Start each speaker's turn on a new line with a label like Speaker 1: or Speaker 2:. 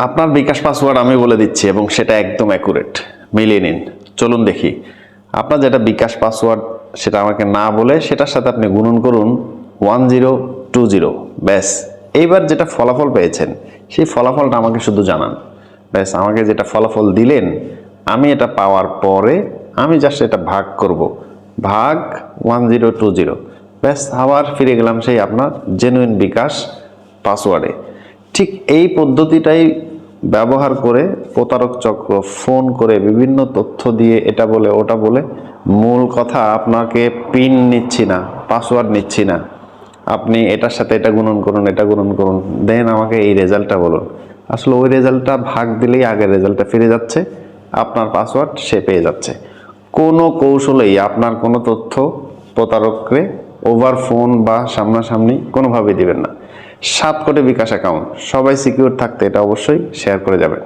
Speaker 1: আপনার বিকাশ পাসওয়ার্ড আমি বলে দিচ্ছি এবং সেটা একদম অ্যাকুরেট, মিলিয়ে নিন। চলুন দেখি আপনার যেটা বিকাশ পাসওয়ার্ড সেটা আমাকে না বলে সেটার সাথে আপনি গুণন করুন 1020। ব্যাস, এইবার যেটা ফলাফল পেয়েছেন সেই ফলাফলটা আমাকে শুধু জানান। ব্যাস, আমাকে যেটা ফলাফল দিলেন আমি এটা পাওয়ার পরে আমি জাস্ট এটা ভাগ করব, ভাগ 1020। ব্যাস, আবার ফিরে গেলাম সেই আপনার জেনুইন বিকাশ পাসওয়ার্ডে। ঠিক এই পদ্ধতিটাই ব্যবহার করে প্রতারক চক্র ফোন করে বিভিন্ন তথ্য দিয়ে এটা বলে ওটা বলে, মূল কথা আপনাকে পিন নিচ্ছি না, পাসওয়ার্ড নিচ্ছি না, আপনি এটার সাথে এটা গুণন করুন, এটা গুণন করুন, দেন আমাকে এই রেজাল্টটা বলুন। আসলে ওই রেজাল্টটা ভাগ দিলেই আগের রেজাল্টটা ফিরে যাচ্ছে, আপনার পাসওয়ার্ড সে পেয়ে যাচ্ছে। কোনো কৌশলেই আপনার কোনো তথ্য প্রতারককে ওভার ফোন বা সামনাসামনি কোনোভাবেই দিবেন না। 7 কোটি বিকাশ অ্যাকাউন্ট, সবাই সিকিউর থাকতে এটা অবশ্যই শেয়ার করে যাবেন।